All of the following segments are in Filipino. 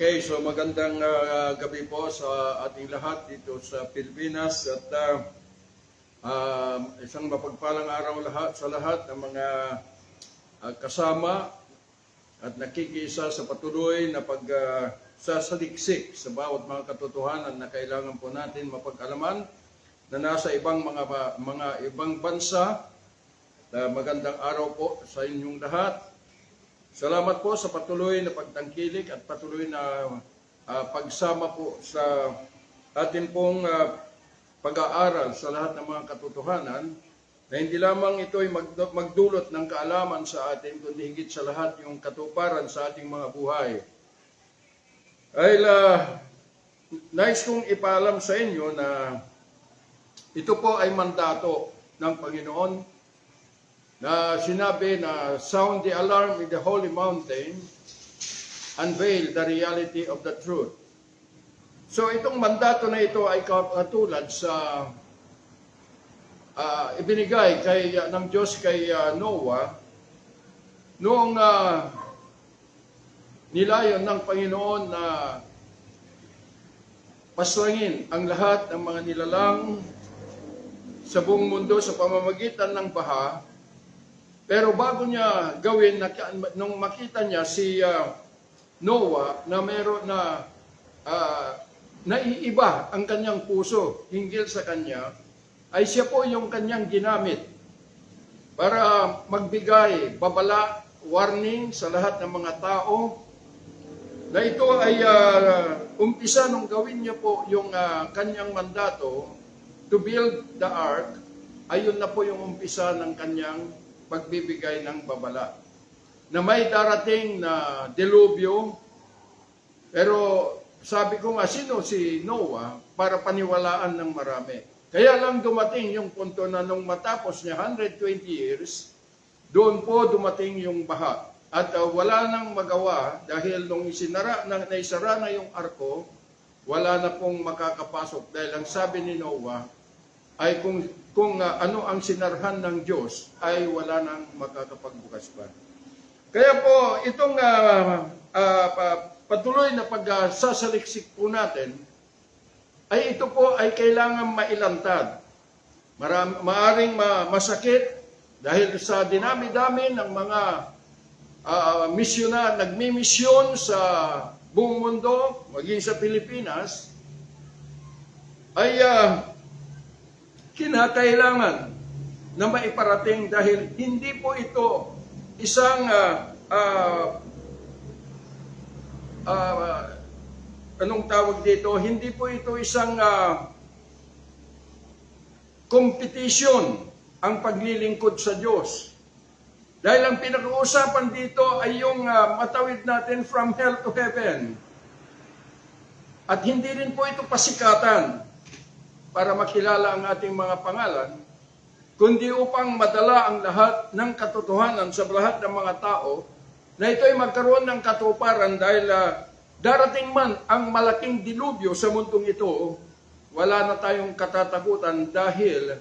Okay, so magandang gabi po sa ating lahat dito sa Pilipinas at isang mapagpalang araw sa lahat ng mga kasama at nakikisa sa patuloy na pagsasaliksik sa bawat mga katotohanan na kailangan po natin mapag-alaman na nasa ibang mga ibang bansa. Magandang araw po sa inyong lahat. Salamat po sa patuloy na pagtangkilik at patuloy na pagsama po sa atin pong pag-aaral sa lahat ng mga katotohanan na hindi lamang ito ay magdulot ng kaalaman sa atin, kundi higit sa lahat yung katuparan sa ating mga buhay. Ay nais kong ipaalam sa inyo na ito po ay mandato ng Panginoon na sinabi na sound the alarm in the holy mountain, unveil the reality of the truth. So itong mandato na ito ay katulad sa ibinigay ng Diyos kay Noah noong nilayon ng Panginoon na paswangin ang lahat ng mga nilalang sa buong mundo sa pamamagitan ng baha. Pero bago niya gawin, nung makita niya si Noah na meron na naiiba ang kanyang puso hinggil sa kanya, ay siya po yung kanyang ginamit para magbigay babala, warning sa lahat ng mga tao na ito ay umpisa nung gawin niya po yung kanyang mandato to build the ark, ayun na po yung umpisa ng kanyang pagbibigay ng babala. Na may darating na delubyo, pero sabi ko nga, sino si Noah para paniwalaan ng marami? Kaya lang dumating yung punto na nung matapos niya 120 years, doon po dumating yung baha. At wala nang magawa dahil nung naisara na yung arko, wala na pong makakapasok dahil ang sabi ni Noah ay kung ano ang sinarhan ng Diyos ay wala nang makakapagbukas pa. Kaya po itong patuloy na pagsasaliksik po natin ay ito po ay kailangan mailantad. Maaring masakit dahil sa dinami-dami ng mga nagmimisyon sa buong mundo, maging sa Pilipinas, ay kinakailangan na maiparating dahil hindi po ito isang anong tawag dito, hindi po ito isang competition ang paglilingkod sa Diyos. Dahil ang pinag-uusapan dito ay yung matawid natin from hell to heaven. At hindi rin po ito pasikatan para makilala ang ating mga pangalan, kundi upang madala ang lahat ng katotohanan sa lahat ng mga tao na ito ay magkaroon ng katuparan dahil darating man ang malaking dilubyo sa mundong ito, wala na tayong katatakutan dahil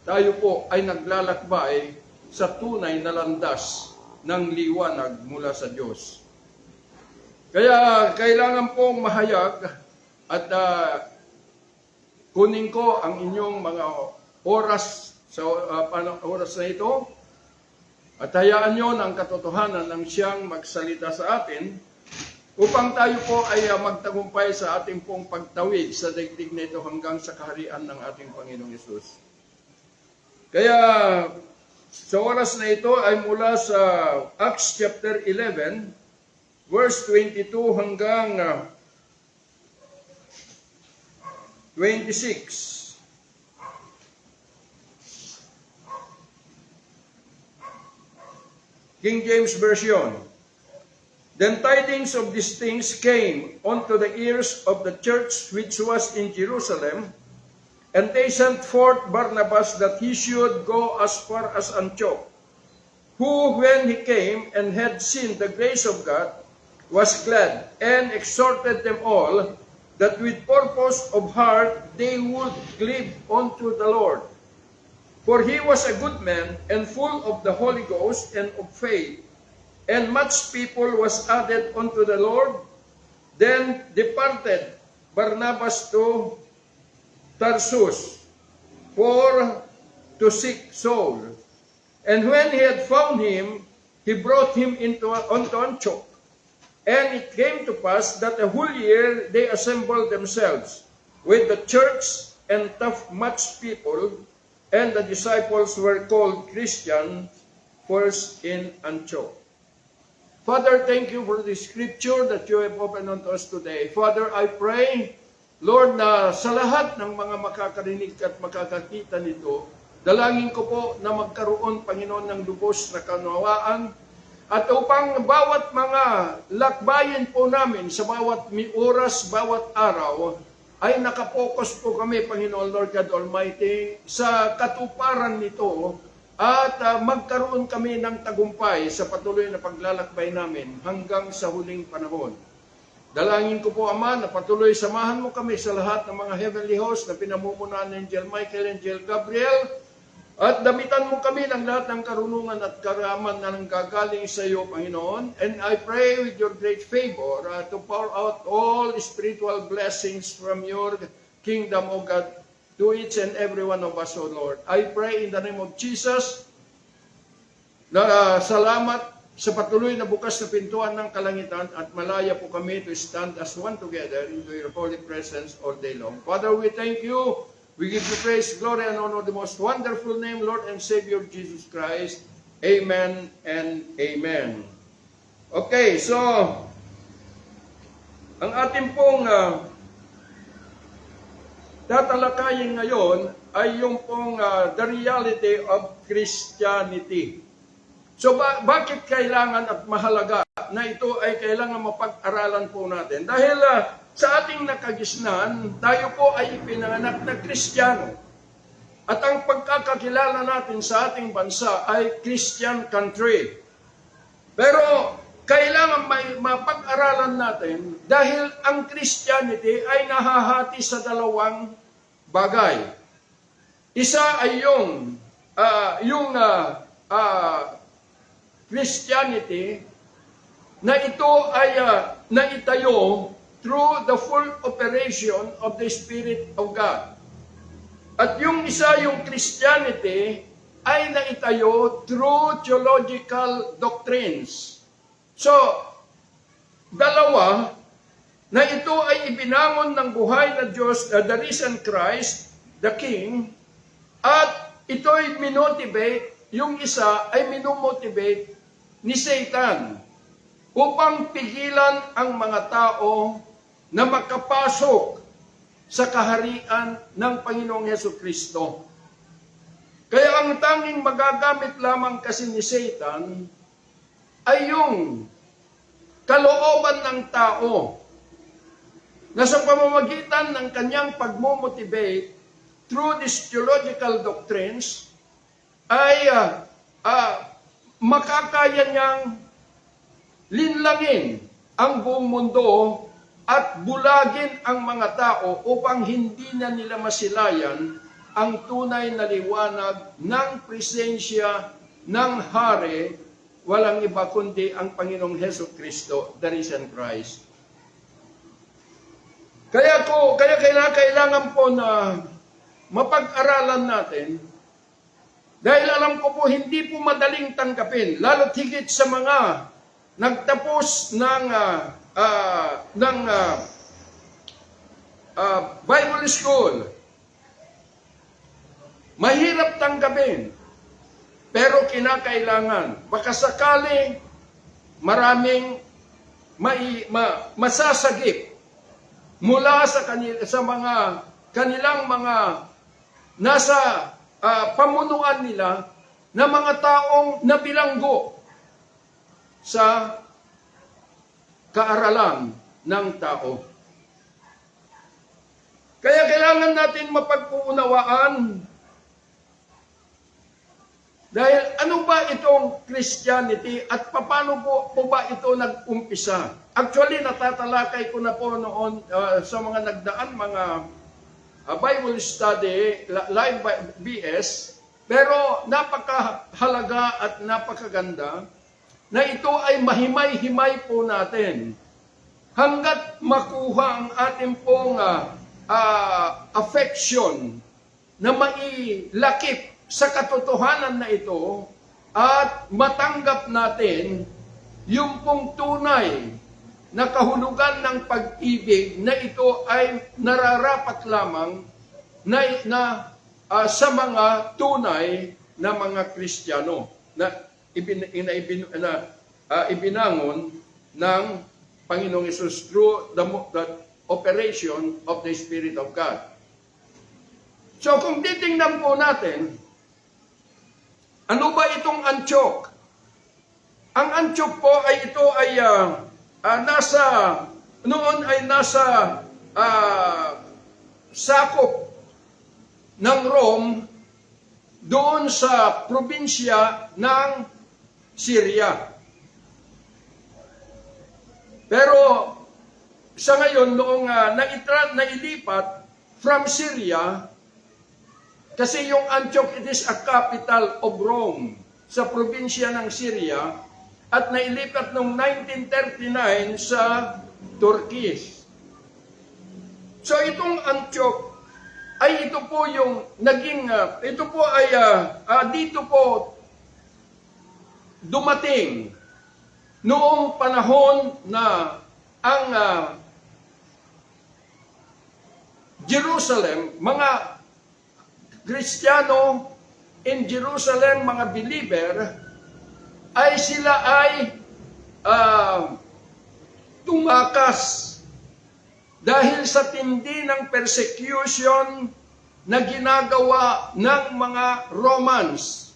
tayo po ay naglalakbay sa tunay na landas ng liwanag mula sa Diyos. Kaya kailangan pong mahayag at kunin ko ang inyong mga oras sa oras na ito at hayaan nyo ng katotohanan ng siyang magsalita sa atin upang tayo po ay magtagumpay sa ating pong pagtawid sa daigdig na ito hanggang sa kaharian ng ating Panginoong Yesus. Kaya sa oras na ito ay mula sa Acts chapter 11, verse 22 hanggang 26. King James Version. Then tidings of these things came unto the ears of the church which was in Jerusalem, and they sent forth Barnabas that he should go as far as Antioch, who when he came and had seen the grace of God was glad, and exhorted them all that with purpose of heart they would cleave unto the Lord. For he was a good man, and full of the Holy Ghost and of faith, and much people was added unto the Lord, Then departed Barnabas to Tarsus for to seek Saul. And when he had found him, he brought him unto Antioch. And it came to pass that a whole year they assembled themselves with the church and tough much people, and the disciples were called Christians first in Antioch. Father, thank you for the scripture that you have opened unto us today. Father, I pray, Lord, na sa lahat ng mga makakarinig at makakakita nito, dalangin ko po na magkaroon, Panginoon, ng lubos na kaunawaan, at upang bawat mga lakbayin po namin sa bawat oras, bawat araw, ay nakapokus po kami, Panginoon Lord God Almighty, sa katuparan nito at magkaroon kami ng tagumpay sa patuloy na paglalakbay namin hanggang sa huling panahon. Dalangin ko po, Ama, na patuloy samahan mo kami sa lahat ng mga heavenly hosts na pinamumunan ng Angel Michael, Angel Gabriel, at damitan mo kami ng lahat ng karunungan at karaman na nanggagaling sa iyo, Panginoon. And I pray with your great favor to pour out all spiritual blessings from your kingdom, O God, to each and every one of us, O Lord. I pray in the name of Jesus na salamat sa patuloy na bukas na pintuan ng kalangitan at malaya po kami to stand as one together into your holy presence all day long. Father, we thank you. We give you praise, glory, and honor the most wonderful name, Lord and Savior Jesus Christ. Amen and amen. Okay, so, ang ating pong tatalakayin ngayon ay yung pong the reality of Christianity. So, bakit kailangan at mahalaga na ito ay kailangan mapag-aralan po natin? Dahil sa ating nakagisnan, tayo po ay ipinanganak na Kristiyano. At ang pagkakakilala natin sa ating bansa ay Christian country. Pero kailangan mapag-aralan natin dahil ang Christianity ay nahahati sa dalawang bagay. Isa ay yung Christianity na ito ay naitayo through the full operation of the Spirit of God. At yung isa, yung Christianity, ay naitayo through theological doctrines. So, dalawa, na ito ay ibinangon ng buhay na Diyos, the risen Christ, the King, at ito ay minotivate, yung isa ay minomotivate ni Satan upang pigilan ang mga tao na makapasok sa kaharian ng Panginoong Hesukristo. Kaya ang tanging magagamit lamang kasi ni Satan ay yung kalooban ng tao na sa pamamagitan ng kanyang pagmomotivate through these theological doctrines ay makakaya niyang linlangin ang buong mundo at bulagin ang mga tao upang hindi na nila masilayan ang tunay na liwanag ng presensya ng Hari, walang iba kundi ang Panginoong Hesukristo, the risen Christ. Kaya kailangan po na mapag-aralan natin, dahil alam ko po hindi po madaling tanggapin, lalo't higit sa mga nagtapos ng Bible school. Mahirap tanggapin, pero kinakailangan. Baka sakali maraming masasagip mula sa kanilang mga nasa pamunuan nila na mga taong nabilanggo sa kaaralan ng tao. Kaya kailangan natin mapag-uunawaan dahil ano ba itong Christianity at paano po ba ito nag-umpisa? Actually, natatalakay ko na po noon sa mga nagdaan mga Bible study, live BS, pero napakahalaga at napakaganda na ito ay mahimay-himay po natin. hanggat makuha ang ating pong affection na mailakip sa katotohanan na ito at matanggap natin yung pong tunay na kahulugan ng pag-ibig na ito ay nararapat lamang sa mga tunay na mga Kristiyano na ibinangon ng Panginoong Hesus through the operation of the Spirit of God. So kung titingnan po natin, ano ba itong Antioch? Ang Antioch po ay ito ay nasa sakop ng Rome doon sa probinsya ng Syria. Pero sa ngayon, noong nailipat from Syria, kasi yung Antioch, it is a capital of Rome, sa probinsya ng Syria, at nailipat noong 1939 sa Turkey. So itong Antioch, ay ito po yung naging, ito po ay, dito po dumating noong panahon na ang Jerusalem, mga Kristiyano in Jerusalem, mga believer, ay sila ay tumakas dahil sa tindi ng persecution na ginagawa ng mga Romans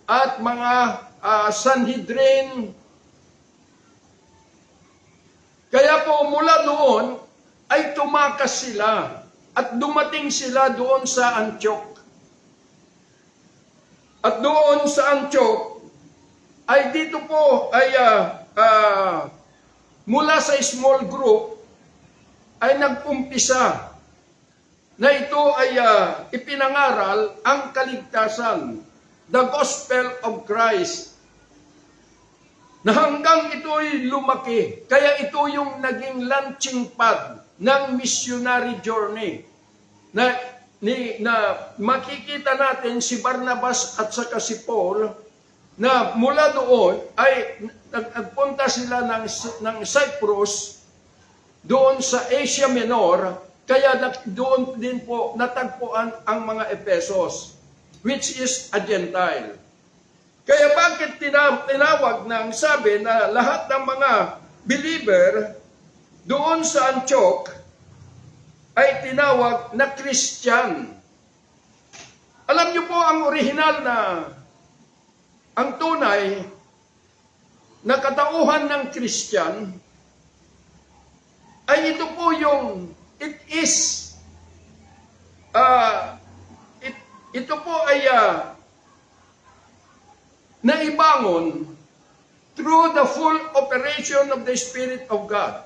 at mga Sanhedrin. Kaya po mula doon ay tumakas sila at dumating sila doon sa Antioch. At doon sa Antioch ay dito po ay mula sa small group ay nag-umpisa na ito ay ipinangaral ang kaligtasan, the gospel of Christ, na hanggang ito'y lumaki. Kaya ito yung naging launching pad ng missionary journey na makikita natin si Barnabas at saka si Paul na mula doon ay nagpunta sila ng Cyprus doon sa Asia Minor, kaya doon din po natagpuan ang mga Efesos, which is a Gentile. Kaya bakit tinawag ng sabi na lahat ng mga believer doon sa Antioch ay tinawag na Christian. Alam niyo po ang orihinal na, ang tunay na katauhan ng Christian ay ito po yung, ito po ay naibangon through the full operation of the Spirit of God.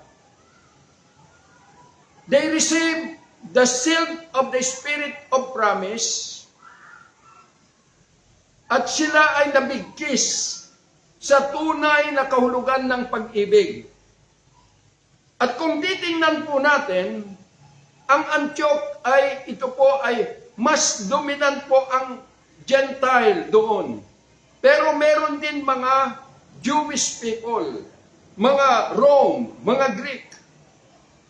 They received the seal of the Spirit of promise at sila ay nabigkis sa tunay na kahulugan ng pag-ibig. At kung titingnan po natin, ang Antioch ay ito po ay mas dominant po ang Gentile doon. Pero meron din mga Jewish people, mga Rome, mga Greek.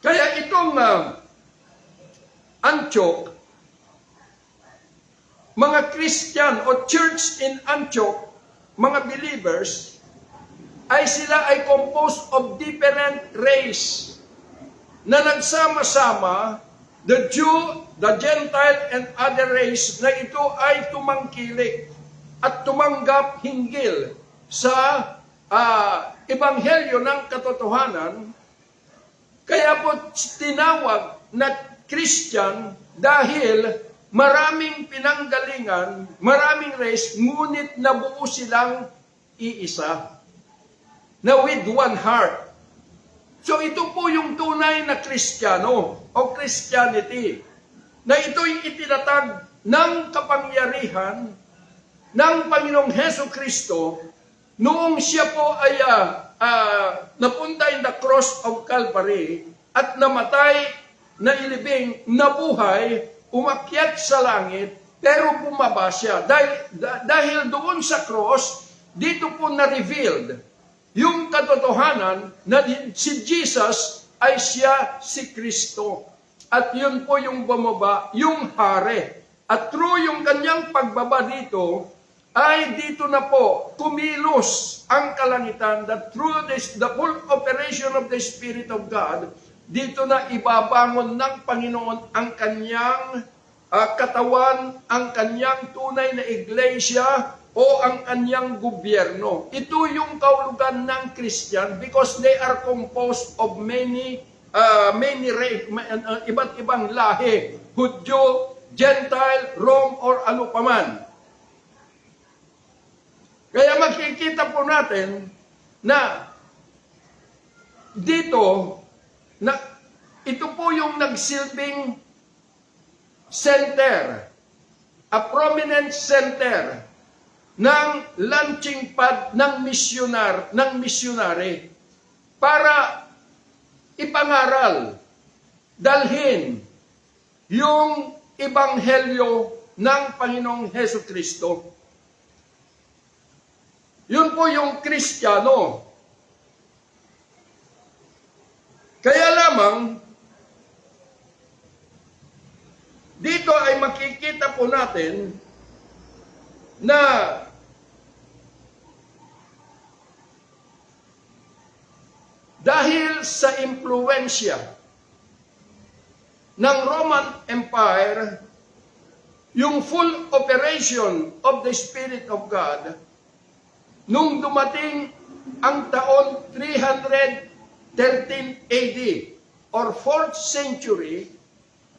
Kaya itong Antioch, mga Christian o church in Antioch, mga believers, ay sila ay composed of different race na nagsama-sama, the Jew, the Gentile, and other race na ito ay tumangkilik at tumanggap hinggil sa ebanghelyo ng katotohanan. Kaya po tinawag na Christian dahil maraming pinanggalingan, maraming race, ngunit nabuo silang iisa na with one heart. So ito po yung tunay na Kristiyano o Christianity na ito'y itinatag ng kapangyarihan ng Panginoong Hesus Kristo noong siya po ay napunta in the cross cross of Calvary at namatay, nailibing, nabuhay, umakyat sa langit, pero bumaba siya. Dahil doon sa cross, dito po na-revealed yung katotohanan na si Jesus ay siya si Kristo. At yun po yung bumaba, yung hari. At through yung kanyang pagbaba dito, ay dito na po kumilos ang kalangitan that through the full operation of the Spirit of God, dito na ibabangon ng Panginoon ang kanyang katawan, ang kanyang tunay na iglesia o ang kanyang gobyerno. Ito yung kahulugan ng Christian because they are composed of many iba't ibang lahi, Hudyo, Gentile, Rome, or ano paman. Kaya makikita po natin na dito, na ito po yung nagsilbing center, a prominent center ng launching pad ng misyonary para ipangaral, dalhin yung ebanghelyo ng Panginoong Hesukristo. Yun po yung Kristiyano. Kaya lamang, dito ay makikita po natin na dahil sa impluensya ng Roman Empire, yung full operation of the Spirit of God, nung dumating ang taon 313 AD or 4th century,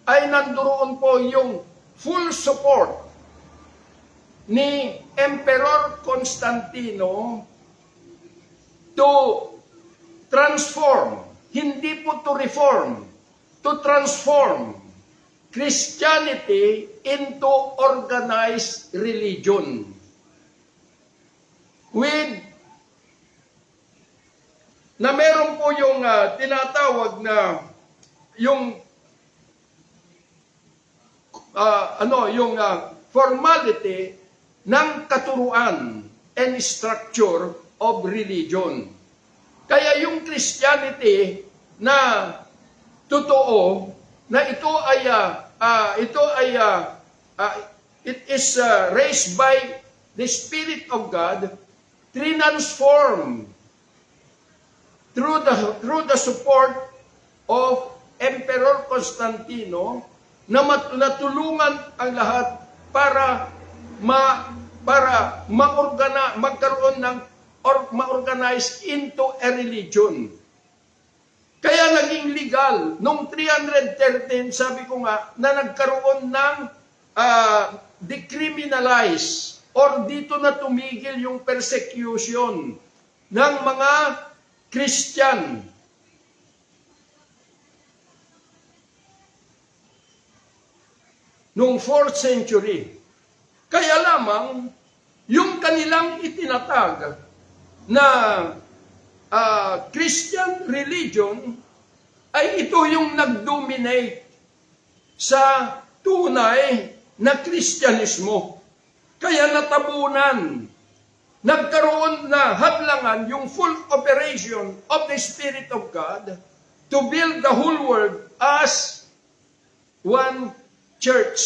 ay nandoon po yung full support ni Emperor Constantino to transform, hindi po to reform, to transform Christianity into organized religion. Na meron po yung tinatawag na yung formality ng katuruan and structure of religion. Kaya yung Christianity na totoo na it is raised by the Spirit of God, transformed through the support of Emperor Constantino na natulungan ang lahat para magkaroon ng ma-organize into a religion. Kaya naging legal noong 313, sabi ko nga, na nagkaroon ng decriminalize or dito na tumigil yung persecution ng mga Christian. Noong 4th century. Kaya lamang, yung kanilang itinatag na Christian religion ay ito yung nag-dominate sa tunay na Kristyanismo. Kaya natabunan, nagkaroon na hadlangan yung full operation of the Spirit of God to build the whole world as one church.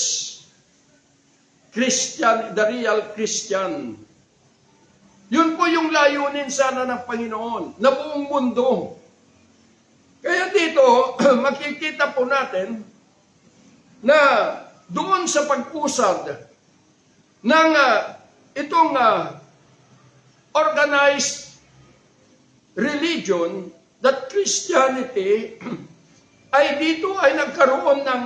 Christian, the real Christian. Yun po yung layunin sana ng Panginoon, na buong mundo. Kaya dito, makikita po natin na doon sa pag-usad ng itong organized religion, that Christianity, ay dito ay nagkaroon ng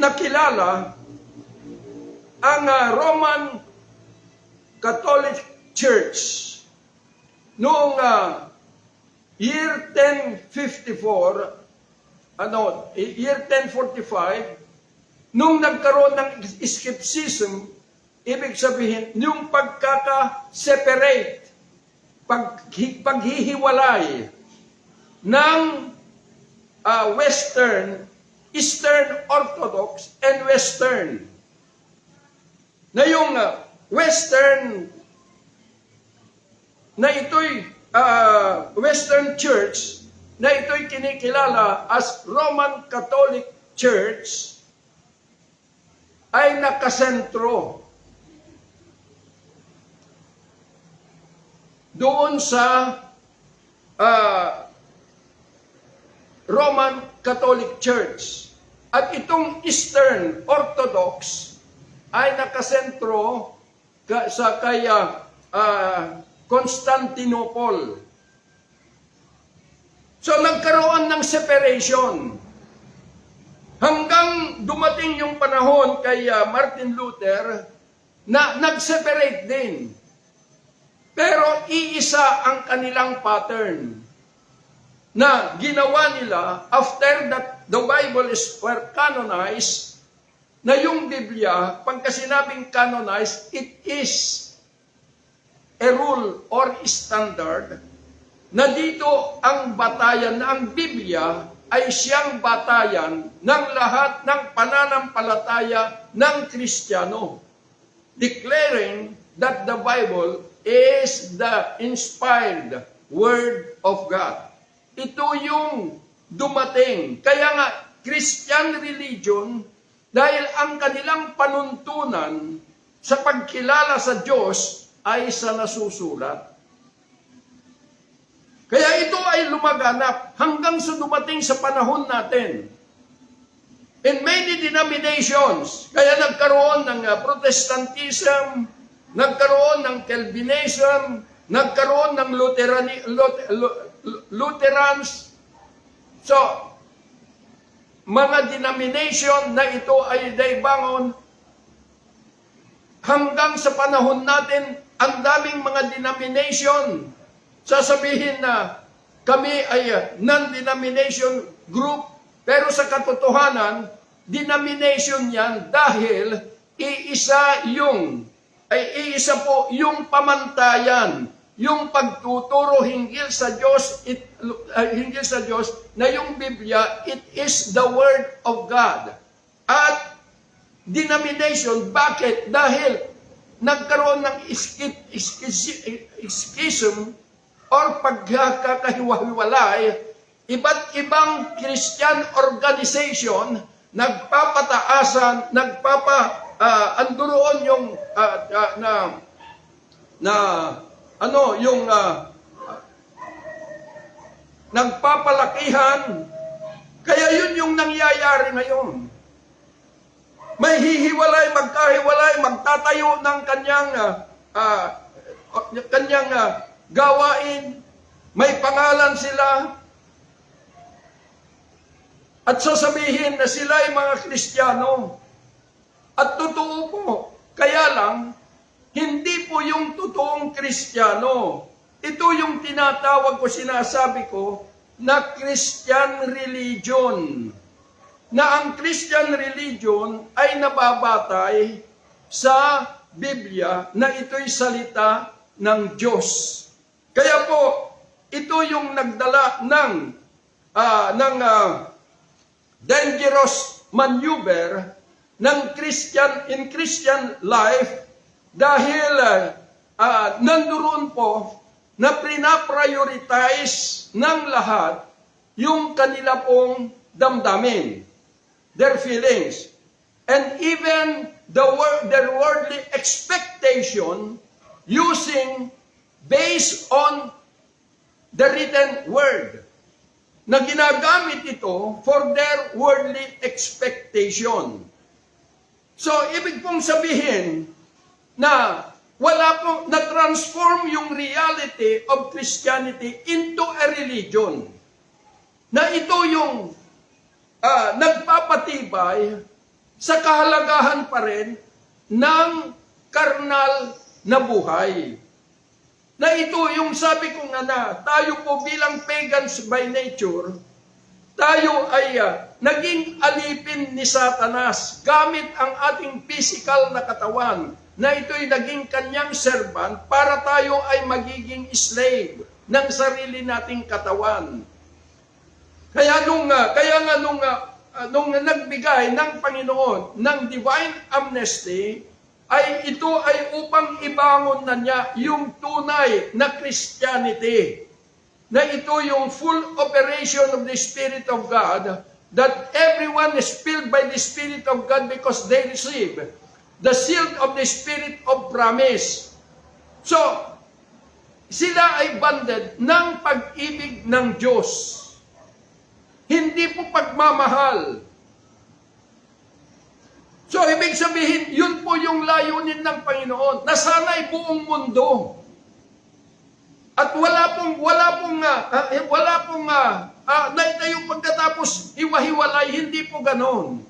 nakilala ang Roman Catholic Church noong year 1045, nung nagkaroon ng skepticism ibig sabihin, yung pagkaka-separate, paghihiwalay ng Eastern Orthodox and Western. Na yung Western, na ito'y Western Church, na ito'y kinikilala as Roman Catholic Church, ay nakasentro doon sa Roman Catholic Church. At itong Eastern Orthodox ay nakasentro sa kaya Constantinople. So nagkaroon ng separation. Hanggang dumating yung panahon kay Martin Luther na nag-separate din. Pero iisa ang kanilang pattern na ginawa nila after that the Bible were canonized, na yung Biblia, pagka sinabing canonized, it is a rule or standard na dito ang batayan, na ang Biblia ay siyang batayan ng lahat ng pananampalataya ng Kristiyano, declaring that the Bible is the inspired Word of God. Ito yung dumating. Kaya nga, Christian religion, dahil ang kanilang panuntunan sa pagkilala sa Diyos ay sa nasusulat. Kaya ito ay lumaganap hanggang sa dumating sa panahon natin. In many denominations, kaya nagkaroon ng Protestantism, nagkaroon ng Calvinism, nagkaroon ng Lutherans. So, mga denomination na ito ay naibangon hanggang sa panahon natin, ang daming mga denomination. Sasabihin na kami ay non-denomination group, pero sa katotohanan, denomination yan dahil iisa po yung pamantayan, yung pagtuturo hinggil sa Diyos, na yung Biblia, it is the Word of God. At denomination, bakit? Dahil nagkaroon ng schism or pagkakahiwa-hiwalay, iba't ibang Christian organization nagpapataasan, anduroon yung nagpapalakihan. Kaya yun yung nangyayari ngayon. May hihiwalay, magkahiwalay, magtatayo ng kanyang gawain, may pangalan sila, at sasabihin na sila ay mga Kristiyano. At totoo po, kaya lang, hindi po yung totoong Kristiyano. Ito yung tinatawag ko, sinasabi ko, na Christian religion. Na ang Christian religion ay nababatay sa Biblia na ito'y salita ng Diyos. Kaya po, ito yung nagdala ng dangerous maneuver ng Christian life, dahil nandoon po na pinaprioritize ng lahat yung kanila pong damdamin, their feelings, and even their worldly expectation, based on the written word, na ginagamit ito for their worldly expectation. So, ibig pong sabihin na wala pong na-transform yung reality of Christianity into a religion. Na ito yung nagpapatibay sa kahalagahan pa rin ng karnal na buhay. Na ito yung sabi ko nga na tayo po bilang pagans by nature, tayo ay naging alipin ni Satanas gamit ang ating physical na katawan na ito'y naging kanyang servant para tayo ay magiging slave ng sarili nating katawan. Kaya nung nagbigay ng Panginoon ng divine amnesty, ay ito ay upang ibangon na niya yung tunay na Christianity. Na ito yung full operation of the Spirit of God, that everyone is filled by the Spirit of God because they receive the seal of the Spirit of promise. So, sila ay banded ng pag-ibig ng Diyos. Hindi po pagmamahal. So, ibig sabihin, yun po yung layunin ng Panginoon, na sana'y buong mundo. At wala pong naitayong pagkatapos hiwa-hiwalay, hindi po ganon.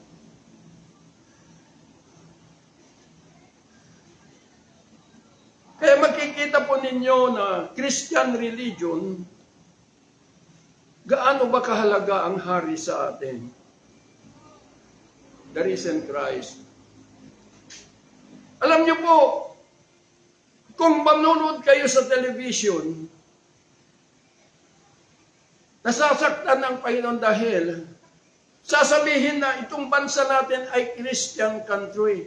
Kaya makikita po ninyo na Christian religion, gaano ba kahalaga ang hari sa atin? The risen Christ. Alam niyo po, kung manonood kayo sa television, nasasaktan ng Panginoon dahil sasabihin na itong bansa natin ay Christian country.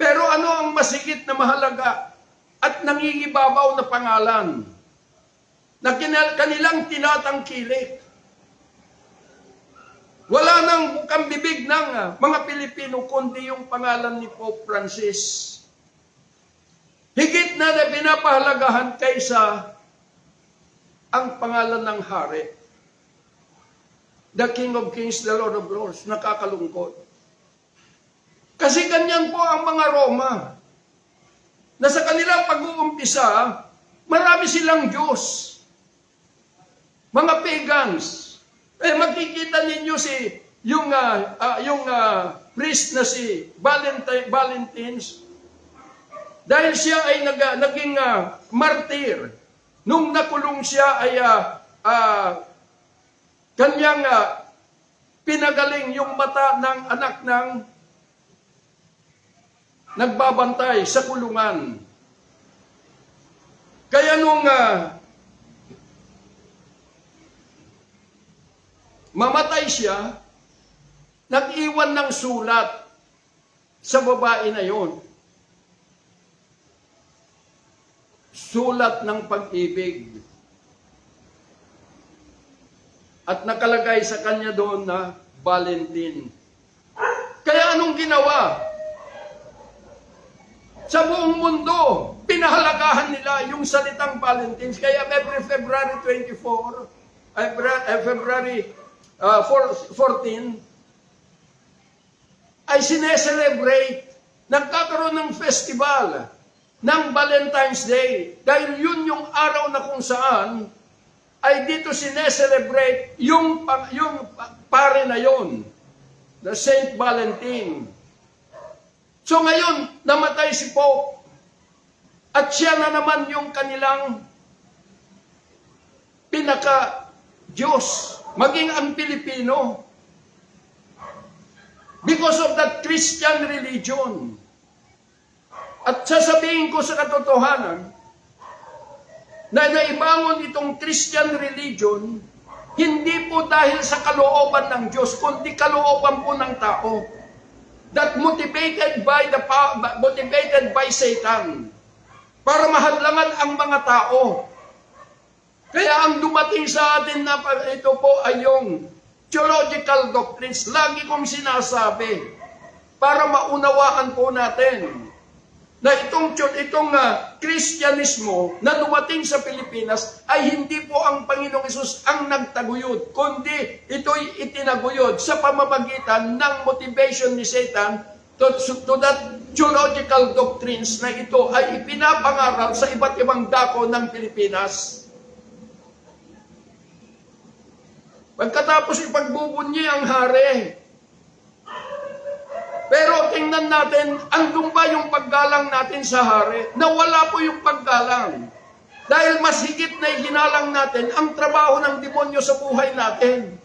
Pero ano ang masigit na mahalaga at nangingibabaw na pangalan na kanilang tinatangkilik? Wala nang bukang bibig ng mga Pilipino kundi yung pangalan ni Pope Francis. Higit na pinapahalagahan kaysa ang pangalan ng hari. The King of Kings, the Lord of Lords. Nakakalungkot. Kasi ganyan po ang mga Roma. Na sa kanilang pag-uumpisa, marami silang Diyos. Mga pagans. Makikita ninyo yung priest na si Valentines. Dahil siya ay naging martir. Nung nakulong siya ay kanyang pinagaling yung mata ng anak ng nagbabantay sa kulungan. Kaya nung mamatay siya, nag-iwan ng sulat sa babae na yon. Sulat ng pag-ibig. At nakalagay sa kanya doon na Valentine. Kaya anong ginawa? Sa buong mundo, pinahalagahan nila yung salitang Valentine. Kaya every February 24, February 14, ay sineselebrate, nagkakaroon ng festival ng Valentine's Day. Dahil yun yung araw na kung saan ay dito sineselebrate yung pare na yun, the Saint Valentine. So ngayon, namatay si Pope. At siya na naman yung kanilang pinaka-Diyos, maging ang Pilipino. Because of that Christian religion. At sasabihin ko sa katotohanan, na naibangon itong Christian religion, hindi po dahil sa kalooban ng Diyos, kundi kalooban po ng tao. That motivated by Satan. Para mahadlangan ang mga tao. Kaya ang dumating sa atin na ito po ay yung theological doctrines. Lagi kong sinasabi para maunawaan po natin na itong Kristyanismo na dumating sa Pilipinas ay hindi po ang Panginoong Hesus ang nagtaguyod, kundi ito'y itinaguyod sa pamamagitan ng motivation ni Satan to that theological doctrines na ito ay ipinapangaral sa iba't ibang dako ng Pilipinas. Pagkatapos ipagbubunyi ang hari, pero tingnan natin, andun ba yung paggalang natin sa hari? Nawala po yung paggalang. Dahil mas higit na iginalang natin ang trabaho ng demonyo sa buhay natin.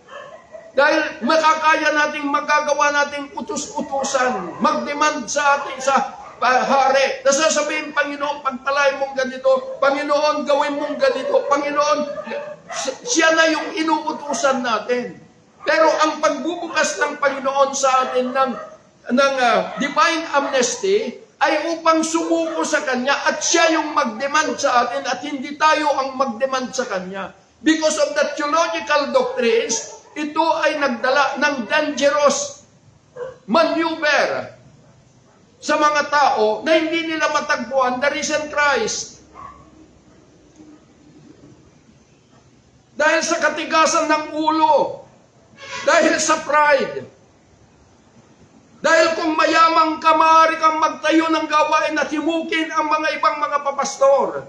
Dahil makakaya nating magagawa nating utus-utusan, mag-demand sa atin hari. Nasasabihin, Panginoon, pagpalain mong ganito, Panginoon, gawin mong ganito, Panginoon, siya na yung inuutusan natin. Pero ang pagbubukas ng Panginoon sa atin ng divine amnesty ay upang sumuko sa Kanya at siya yung mag-demand sa atin at hindi tayo ang mag-demand sa Kanya. Because of the theological doctrines, ito ay nagdala ng dangerous maneuver sa mga tao na hindi nila matagpuan the risen Christ. Dahil sa katigasan ng ulo, dahil sa pride, dahil kung mayamang ka, maaari kang magtayo ng gawain at himukin ang mga ibang mga papastor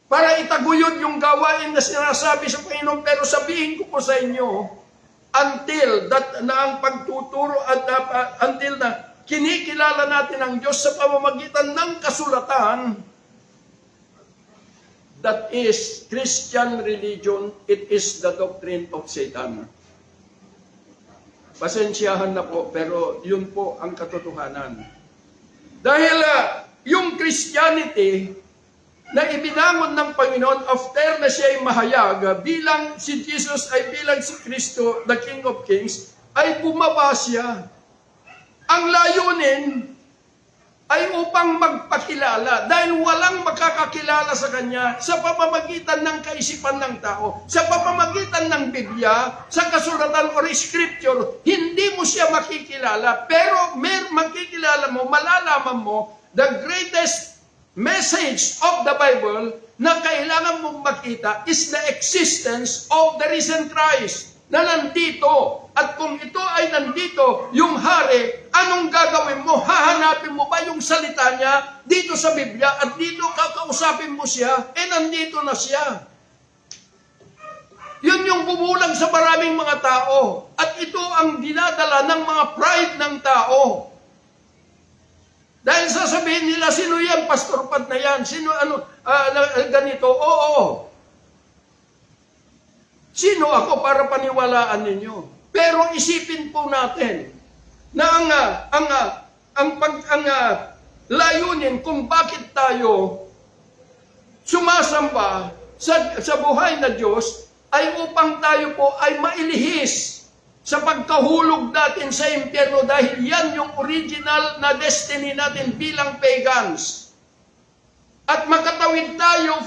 para itaguyod yung gawain na sinasabi sa Panginoon. Pero sabihin ko po sa inyo, until that na ang pagtuturo at until na kinikilala natin ang Diyos sa pamamagitan ng kasulatan, that is Christian religion, it is the doctrine of Satan. Pasensyahan na po, pero yun po ang katotohanan. Dahil yung Christianity na ibinangon ng Panginoon after na siya ay mahayag, bilang si Jesus ay bilang si Kristo, the King of Kings, ay bumaba siya. Ang layunin ay upang magpakilala dahil walang makakakilala sa Kanya sa pamamagitan ng kaisipan ng tao, sa pamamagitan ng Biblia, sa kasulatan or scripture, hindi mo siya makikilala. Pero makikilala mo, malalaman mo, the greatest message of the Bible na kailangan mong makita is the existence of the risen Christ na nandito. At kung ito ay nandito, yung hari, anong gagawin mo? Hahanapin mo ba yung salita niya dito sa Biblia at dito kakausapin mo siya? Nandito na siya. Yun yung bumulang sa maraming mga tao. At ito ang dinadala ng mga pride ng tao. Dahil sasabihin nila, sino yan? Pastor Pat na yan? Sino ganito? Oo. Sino ako para paniwalaan ninyo? Pero isipin po natin na ang layunin kung bakit tayo sumasamba sa buhay na Diyos ay upang tayo po ay mailihis sa pagkahulog natin sa impyerno dahil yan yung original na destiny natin bilang pagans. At makatawid tayo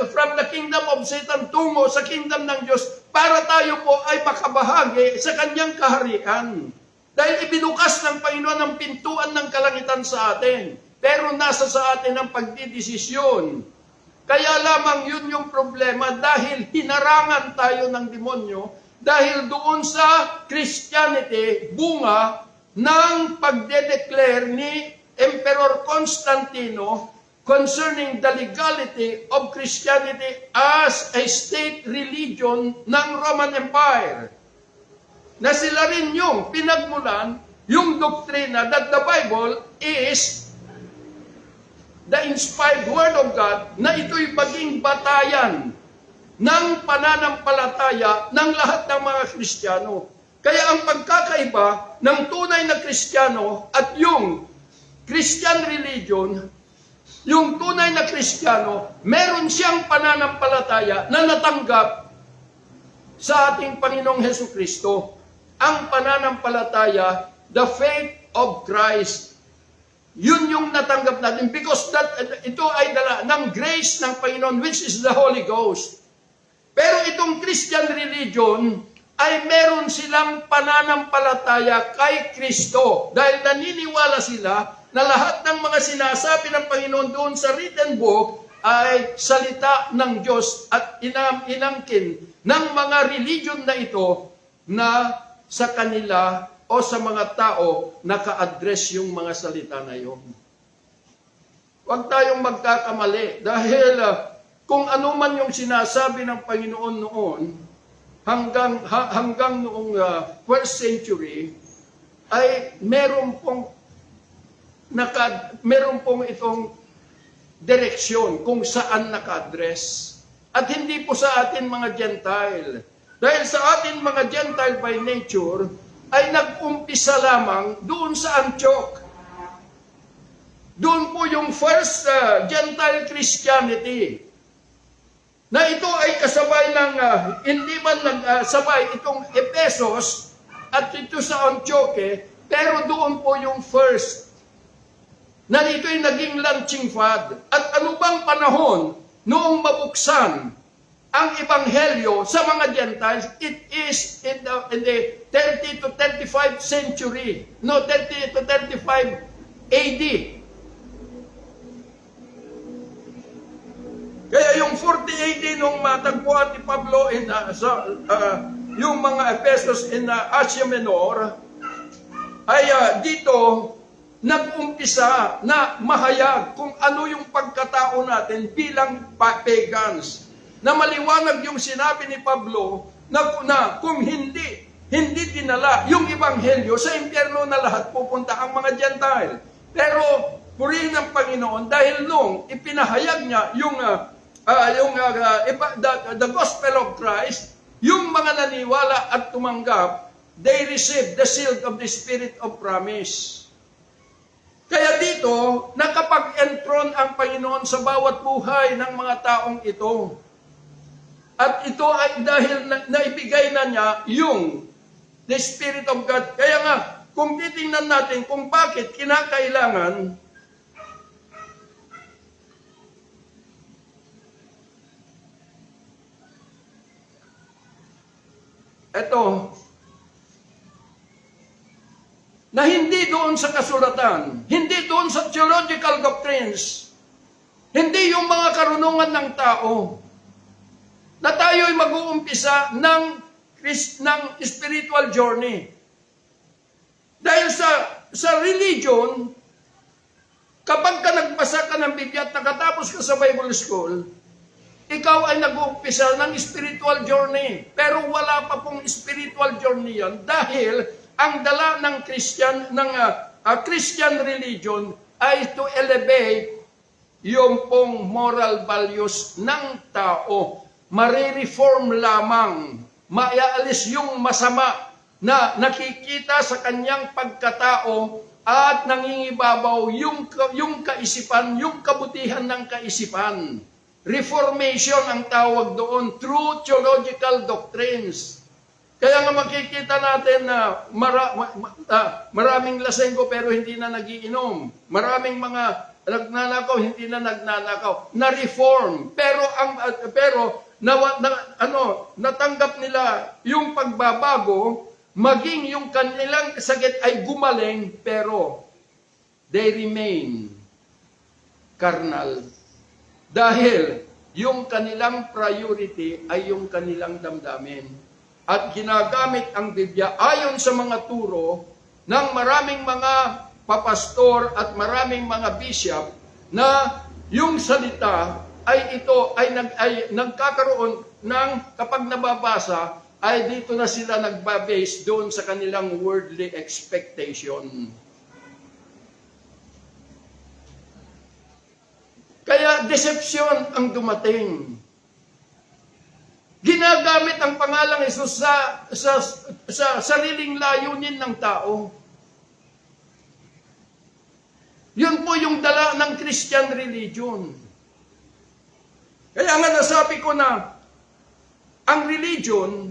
from the kingdom of Satan tungo sa kingdom ng Diyos para tayo po ay makabahagi sa Kanyang kaharian. Dahil ibinukas ng Panginoon ang pintuan ng kalangitan sa atin. Pero nasa sa atin ang pagdidesisyon. Kaya lamang yun yung problema dahil hinarangan tayo ng demonyo dahil doon sa Christianity, bunga ng pagde-declare ni Emperor Constantino concerning the legality of Christianity as a state religion ng Roman Empire. Na sila rin yung pinagmulan yung doktrina that the Bible is the inspired Word of God na ito'y maging batayan ng pananampalataya ng lahat ng mga Kristiyano. Kaya ang pagkakaiba ng tunay na Kristiyano at yung Christian religion, yung tunay na Kristiyano, meron siyang pananampalataya na natanggap sa ating Panginoong Hesukristo. Ang pananampalataya, the faith of Christ. Yun yung natanggap natin because ito ay dala ng grace ng Panginoon which is the Holy Ghost. Pero itong Christian religion ay meron silang pananampalataya kay Kristo dahil naniniwala sila na lahat ng mga sinasabi ng Panginoon doon sa written book ay salita ng Diyos at inangkin ng mga religion na ito na sa kanila o sa mga tao naka-address yung mga salita na yun. Huwag tayong magkakamali dahil kung ano man yung sinasabi ng Panginoon noon hanggang noong 1st century ay meron pong itong direksyon kung saan naka-address. At hindi po sa atin mga Gentile. Dahil sa atin mga Gentile by nature, ay nag-umpisa lamang doon sa Antioch. yung first Gentile Christianity. Na ito ay kasabay ng, hindi man nagsabay itong Ephesus at ito sa Antioche, pero doon po yung first. Na ito'y naging launching pad. At ano bang panahon noong mabuksan ang Ebanghelyo sa mga Gentiles? It is in the 30 to 35 century. No, 30 to 35 AD. Kaya yung 40 AD nung matagpuan ni Pablo yung mga Ephesus in Asia Menor, ay dito nag-umpisa na mahayag kung ano yung pagkatao natin bilang pagans. Na maliwanag yung sinabi ni Pablo na kung hindi dinala yung Ebanghelyo sa impyerno na lahat pupunta ang mga Gentile. Pero purihin ng Panginoon dahil nung ipinahayag niya the gospel of Christ, yung mga naniwala at tumanggap, they received the seal of the Spirit of promise. Kaya dito, nakapag-entron ang Panginoon sa bawat buhay ng mga taong ito. At ito ay dahil naibigay na niya yung the Spirit of God. Kaya nga, kung titingnan natin kung bakit kinakailangan ito, na hindi doon sa kasulatan, hindi doon sa theological doctrines, hindi yung mga karunungan ng tao, na tayo'y mag-uumpisa ng spiritual journey. Dahil sa religion, kapag ka nagbasa ka ng Biblia at nakatapos ka sa Bible School, ikaw ay nag-uumpisa ng spiritual journey. Pero wala pa pong spiritual journey yan dahil ang dala ng Christian religion ay to elevate yung pong moral values ng tao. Marireform lamang, maialis yung masama na nakikita sa kanyang pagkatao at nangingibabaw yung kaisipan, yung kabutihan ng kaisipan. Reformation ang tawag doon, true theological doctrines. Kaya nga makikita natin na maraming lasenggo pero hindi na nagiinom. Maraming mga nagnanakaw, hindi na nagnanakaw. Na-reform. Pero natanggap nila yung pagbabago, maging yung kanilang sakit ay gumaling, pero they remain carnal. Dahil yung kanilang priority ay yung kanilang damdamin. At ginagamit ang Biblia ayon sa mga turo ng maraming mga papastor at maraming mga bishop na yung salita ay ito ay nagkakaroon ng kapag nababasa ay dito na sila nagbabase doon sa kanilang worldly expectation. Kaya deception ang dumating. Ginagamit ang pangalang Hesus sa sariling layunin ng tao. Yun po yung dala ng Christian religion. Kaya nga nasabi ko na, ang religion,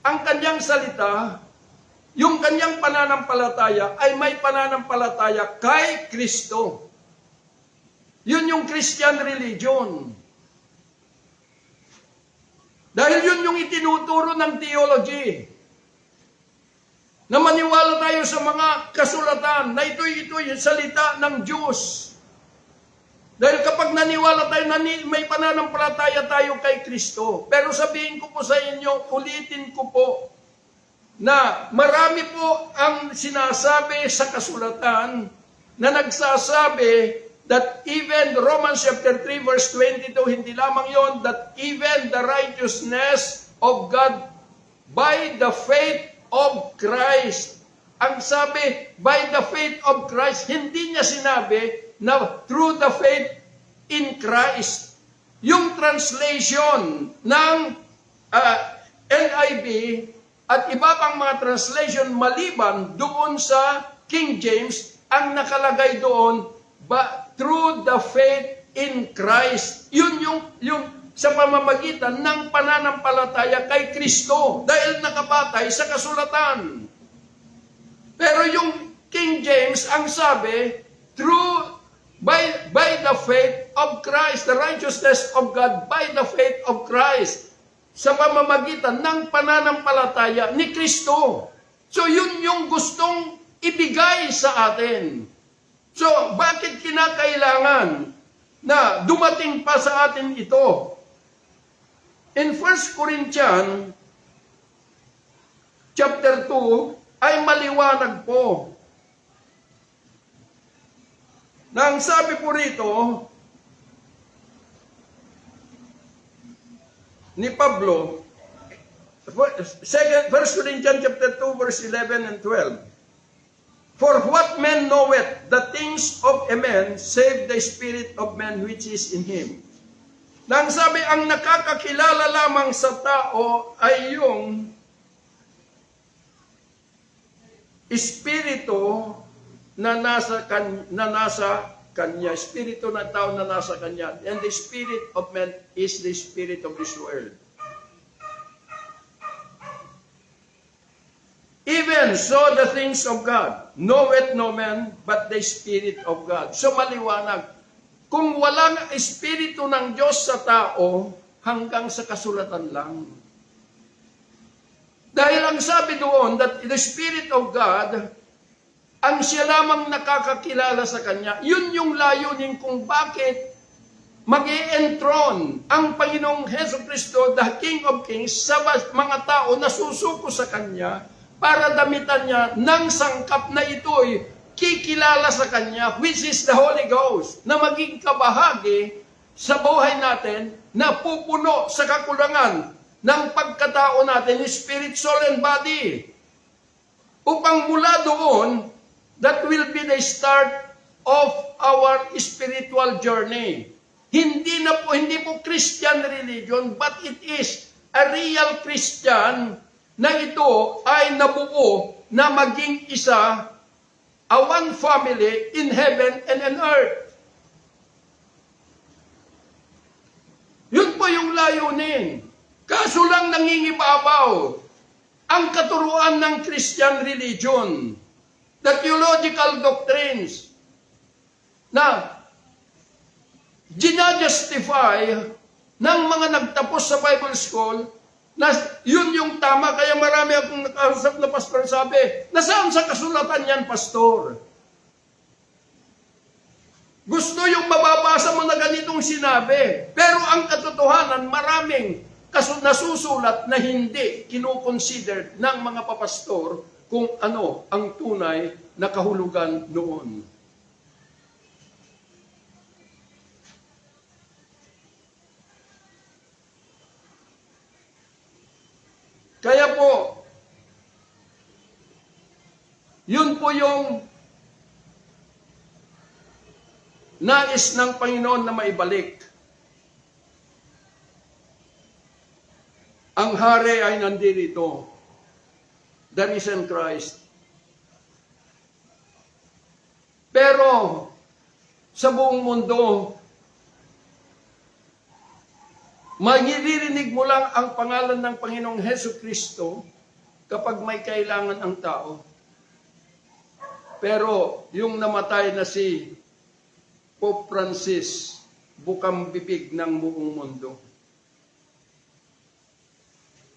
ang kanyang salita, yung kanyang pananampalataya ay may pananampalataya kay Kristo. Yun yung Christian religion. Dahil yun yung itinuturo ng theology. Na maniwala tayo sa mga kasulatan na ito'y salita ng Diyos. Dahil kapag naniwala tayo, may pananampalataya tayo kay Kristo. Pero sabihin ko po sa inyo, ulitin ko po, na marami po ang sinasabi sa kasulatan na nagsasabi that even Romans chapter 3 verse 22, hindi lamang yon, that even the righteousness of God by the faith of Christ. Ang sabi, by the faith of Christ, hindi niya sinabi na through the faith in Christ. Yung translation ng NIV at iba pang mga translation maliban doon sa King James, ang nakalagay doon, but through the faith in Christ. Yun yung sa pamamagitan ng pananampalataya kay Kristo dahil nakabatay sa kasulatan. Pero yung King James ang sabi, by the faith of Christ, the righteousness of God by the faith of Christ, sa pamamagitan ng pananampalataya ni Kristo. So yun yung gustong ibigay sa atin. So bakit kinakailangan na dumating pa sa atin ito? In 1 Corinthians chapter 2 ay maliwanag po. Nang sabi po rito ni Pablo, 1 Corinthians chapter 2 verse 11 and 12. For what man knoweth the things of a man, save the spirit of man which is in him. Nang sabi, ang nakakakilala lamang sa tao ay yung espiritu na nasa kanya, espiritu ng tao na nasa kanya. And the spirit of man is the spirit of this world. Even so the things of God, knoweth no man but the Spirit of God. So maliwanag, kung walang Espiritu ng Diyos sa tao, hanggang sa kasulatan lang. Dahil ang sabi doon, that the Spirit of God, ang siya lamang nakakakilala sa Kanya, yun yung layunin kung bakit mag-i-enthrone ang Panginoong Hesukristo, the King of Kings, sa mga tao na susuko sa Kanya, para damitan niya ng sangkap na ito'y kikilala sa Kanya, which is the Holy Ghost, na maging kabahagi sa buhay natin na pupuno sa kakulangan ng pagkatao natin, spirit, soul, and body. Upang mula doon, that will be the start of our spiritual journey. Hindi po Christian religion, but it is a real Christian na ito ay nabuo na maging isa, a one family in heaven and on earth. Yun po yung layunin. Kaso lang nangingibabaw ang katuruan ng Christian religion, the theological doctrines, na ginajustify ng mga nagtapos sa Bible school na yun yung tama. Kaya marami akong nakausap na pastor sabi, nasaan sa kasulatan yan, pastor? Gusto yung mababasa mo na ganitong sinabi. Pero ang katotohanan, maraming nasusulat na hindi kinukonsider ng mga papastor kung ano ang tunay na kahulugan noon. Kaya po, yun po yung nais ng Panginoon na maibalik. Ang hari ay nandito, the risen Christ. Pero sa buong mundo, maririnig mo lang ang pangalan ng Panginoong Hesukristo kapag may kailangan ang tao. Pero yung namatay na si Pope Francis, bukang bibig ng buong mundo,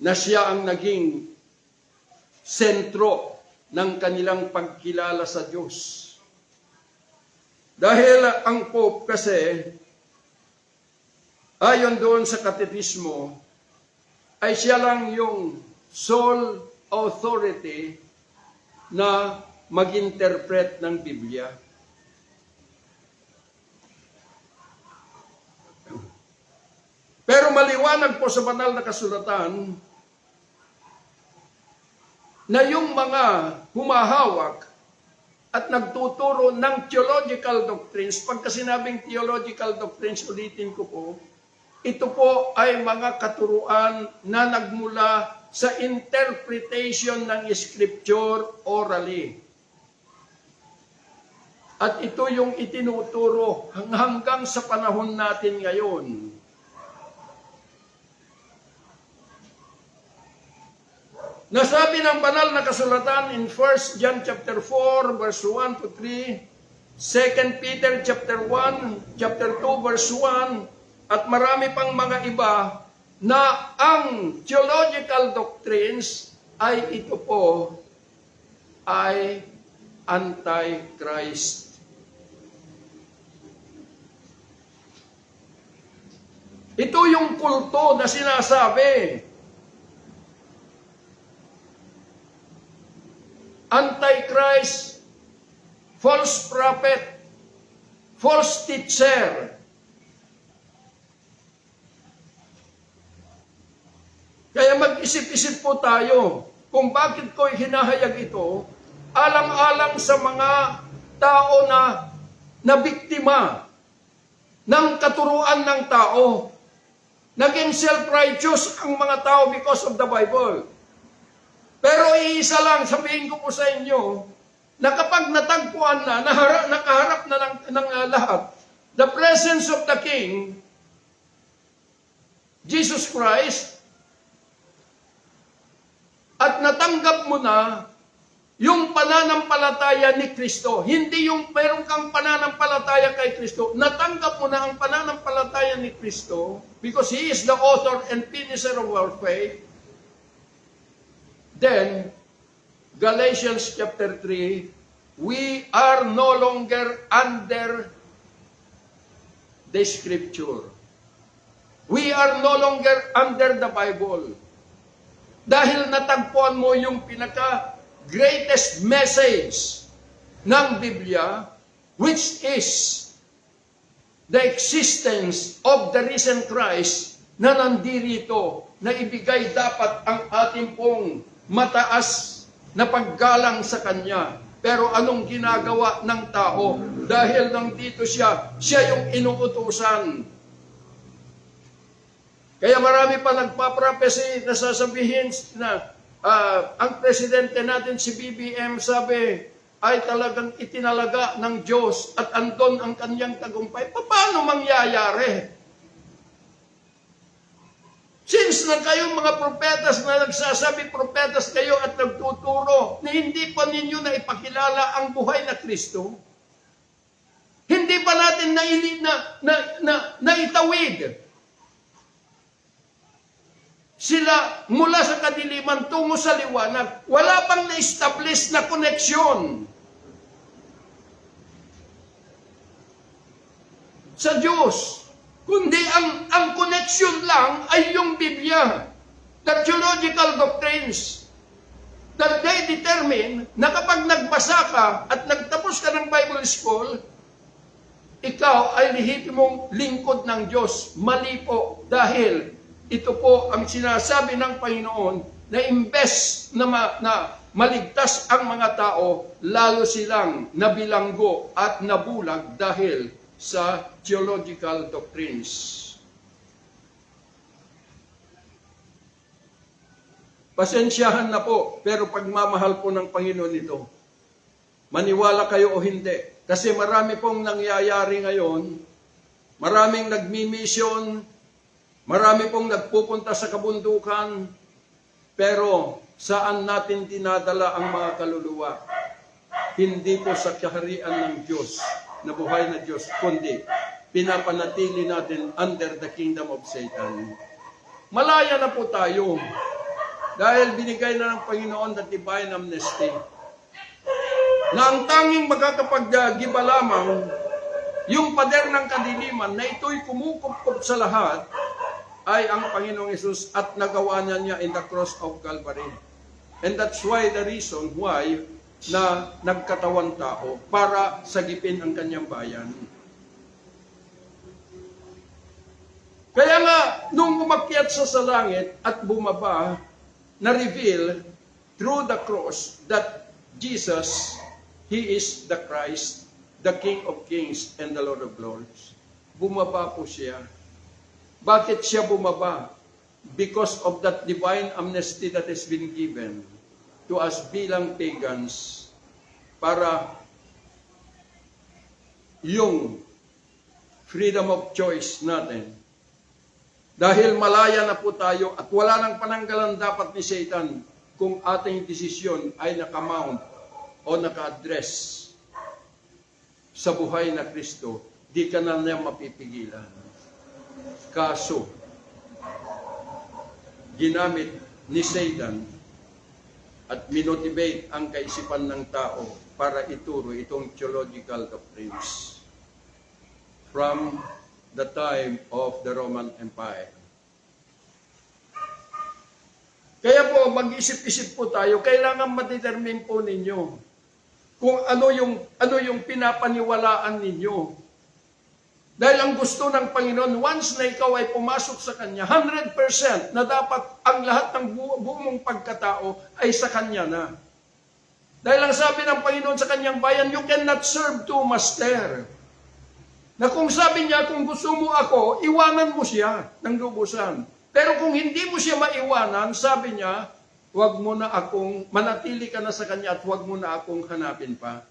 na siya ang naging sentro ng kanilang pagkilala sa Diyos. Dahil ang Pope kasi, ayon doon sa katekismo, ay siya lang yung sole authority na mag-interpret ng Biblia. Pero maliwanag po sa banal na kasulatan na yung mga humahawak at nagtuturo ng theological doctrines, pagka sinabing theological doctrines, ulitin ko po, ito po ay mga katuruan na nagmula sa interpretation ng Scripture orally. At ito yung itinuturo hanggang sa panahon natin ngayon. Nasabi ng banal na kasulatan in 1 John chapter 4 verse 1 to 3, 2 Peter chapter 1, chapter 2 verse 1, at marami pang mga iba na ang theological doctrines ay ito po ay Antichrist. Ito yung kulto na sinasabi. Antichrist, false prophet, false teacher. Kaya mag-isip-isip po tayo kung bakit ko hinahayag ito, alang-alang sa mga tao na biktima ng katuruan ng tao. Naging self-righteous ang mga tao because of the Bible. Pero iisa lang, sabihin ko po sa inyo, na kapag natagpuan na, nakaharap na ng lahat, the presence of the King, Jesus Christ, at natanggap mo na yung pananampalataya ni Kristo. Hindi yung meron kang pananampalataya kay Kristo. Natanggap mo na ang pananampalataya ni Kristo because He is the author and finisher of our faith. Then, Galatians chapter 3, we are no longer under the Scripture. We are no longer under the Bible. Dahil natagpuan mo yung pinaka-greatest message ng Biblia, which is the existence of the risen Christ na nandirito, na ibigay dapat ang ating pong mataas na paggalang sa Kanya. Pero anong ginagawa ng tao? Dahil nandito siya yung inuutusan. Kaya marami pa nagpa-prophecy na sasabihin na ang presidente natin si BBM sabi ay talagang itinalaga ng Diyos at andon ang kanyang tagumpay. Paano mangyayari? Since na kayong mga propetas na nagsasabi, propetas kayo at nagtuturo na hindi pa ninyo na ipakilala ang buhay na Kristo, hindi pa natin naitawid sila mula sa kadiliman tungo sa liwanag, wala pang na-establish na koneksyon sa Diyos. Kundi ang koneksyon lang ay yung Biblia, the theological doctrines, that they determine na kapag nagbasa ka at nagtapos ka ng Bible school, ikaw ay lehitimong lingkod ng Diyos. Mali po, dahil ito po ang sinasabi ng Panginoon na imbes na maligtas ang mga tao, lalo silang nabilanggo at nabulag dahil sa theological doctrines. Pasensyahan na po, pero pagmamahal po ng Panginoon ito. Maniwala kayo o hindi. Kasi marami pong nangyayari ngayon, maraming nagmi-mission, marami pong nagpupunta sa kabundukan, pero saan natin dinadala ang mga kaluluwa? Hindi po sa kaharian ng Diyos, na buhay na Diyos, kundi pinapanatili natin under the kingdom of Satan. Malaya na po tayo dahil binigay na ng Panginoon the divine amnesty na ang tanging magkakapaggiba lamang yung pader ng kadiliman na ito'y kumukumpok sa lahat ay ang Panginoong Hesus at nagawa niya in the cross of Calvary. And that's why the reason why na nagkatawan tao para sagipin ang kanyang bayan. Kaya nga, nung umakyat sa langit at bumaba, na-reveal through the cross that Jesus, He is the Christ, the King of Kings and the Lord of Lords. Bumaba po siya. Bakit siya bumaba? Because of that divine amnesty that has been given to us bilang pagans para yung freedom of choice natin. Dahil malaya na po tayo at wala nang pananggalan dapat ni Satan kung ating desisyon ay nakamount o naka-address sa buhay na Kristo, di ka na niya mapipigilan. Kaso, ginamit ni Satan at minotivate ang kaisipan ng tao para ituro itong theological doctrines from the time of the Roman Empire. Kaya po, mag-isip-isip po tayo, kailangan ma-determine po ninyo kung ano yung pinapaniwalaan ninyo. Dahil ang gusto ng Panginoon, once na ikaw ay pumasok sa Kanya, 100% na dapat ang lahat ng buong pagkatao ay sa Kanya na. Dahil ang sabi ng Panginoon sa Kanyang bayan, you cannot serve two masters. Na kung sabi niya, kung gusto mo ako, iwanan mo siya ng lubusan. Pero kung hindi mo siya maiwanan, sabi niya, manatili ka na sa Kanya at huwag mo na akong hanapin pa.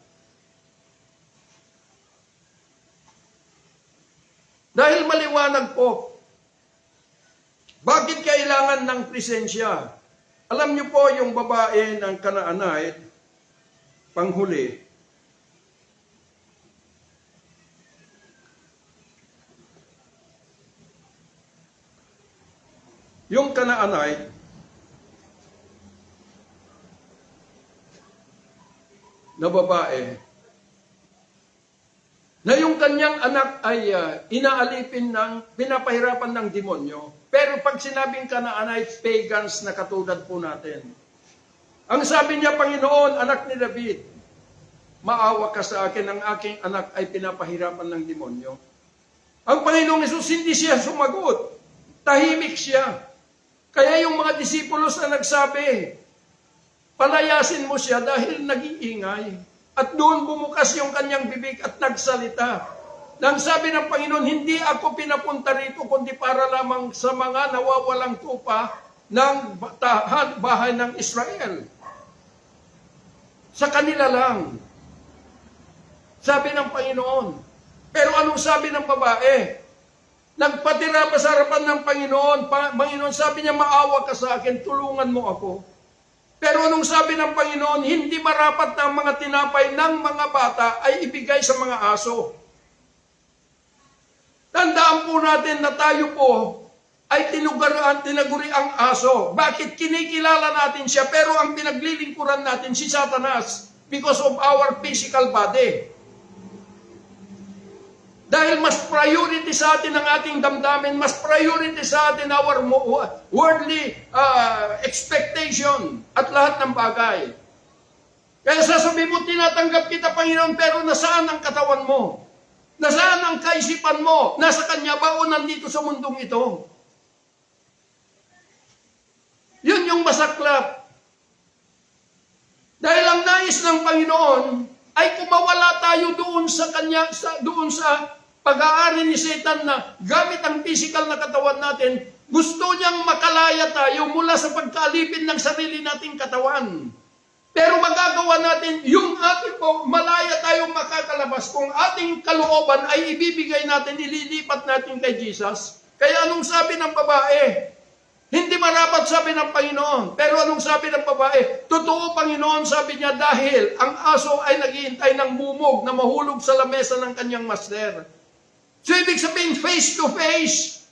Dahil maliwanag po, bakit kailangan ng presensya? Alam niyo po yung babae ng Canaanite, panghuli, yung Canaanite, na babae, na yung kanyang anak ay pinapahirapan ng demonyo. Pero pag sinabing Canaanite, pagans na katulad po natin. Ang sabi niya, Panginoon, anak ni David, maawa ka sa akin, ang aking anak ay pinapahirapan ng demonyo. Ang Panginoong Hesus, hindi siya sumagot. Tahimik siya. Kaya yung mga disipulos na nagsabi, palayasin mo siya dahil nag-iingay. At doon bumukas yung kanyang bibig at nagsalita. Nang sabi ng Panginoon, hindi ako pinapunta rito kundi para lamang sa mga nawawalang tupa ng bahay ng Israel. Sa kanila lang. Sabi ng Panginoon. Pero anong sabi ng babae? Nagpatira pa sa harapan ng Panginoon. Panginoon, sabi niya, maawa ka sa akin, tulungan mo ako. Pero anong sabi ng Panginoon, hindi marapat na ang mga tinapay ng mga bata ay ibigay sa mga aso. Tandaan po natin na tayo po ay tinaguri ang aso. Bakit? Kinikilala natin siya, pero ang pinaglilingkuran natin si Satanas because of our physical body. Dahil mas priority sa atin ang ating damdamin, mas priority sa atin our worldly expectation at lahat ng bagay. Kaya sasabihin mo, tinatanggap kita, Panginoon, pero nasaan ang katawan mo? Nasaan ang kaisipan mo? Nasa Kanya ba o nandito sa mundong ito? Yun yung masaklap. Dahil ang nais ng Panginoon ay kumawala tayo doon sa Kanya, doon sa pag-aari ni Satan na gamit ang physical na katawan natin, gusto niyang makalaya tayo mula sa pagkaalipin ng sarili nating katawan. Pero magagawa natin, yung ating po, malaya tayo makakalabas kung ating kalooban ay ibibigay natin, ililipat natin kay Jesus. Kaya anong sabi ng babae? Hindi marapat, sabi ng Panginoon. Pero anong sabi ng babae? Totoo, Panginoon, sabi niya, dahil ang aso ay naghihintay ng bumog na mahulog sa lamesa ng kanyang master. So, ibig sabihin, face to face.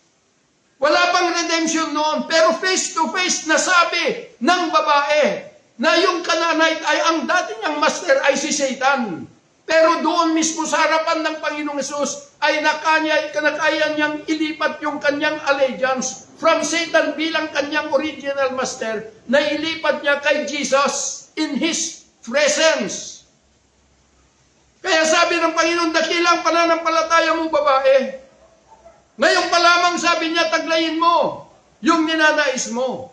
Wala pang redemption noon, pero face to face na sabi ng babae na yung Canaanite ay ang dati niyang master ay si Satan. Pero doon mismo sa harapan ng Panginoong Hesus ay nakaya niyang ilipat yung kanyang allegiance from Satan bilang kanyang original master na ilipat niya kay Jesus in His presence. Kaya sabi ng Panginoon, dakilang pananampalataya mo, babae. Ngayon pa lamang sabi niya, taglayin mo yung ninanais mo.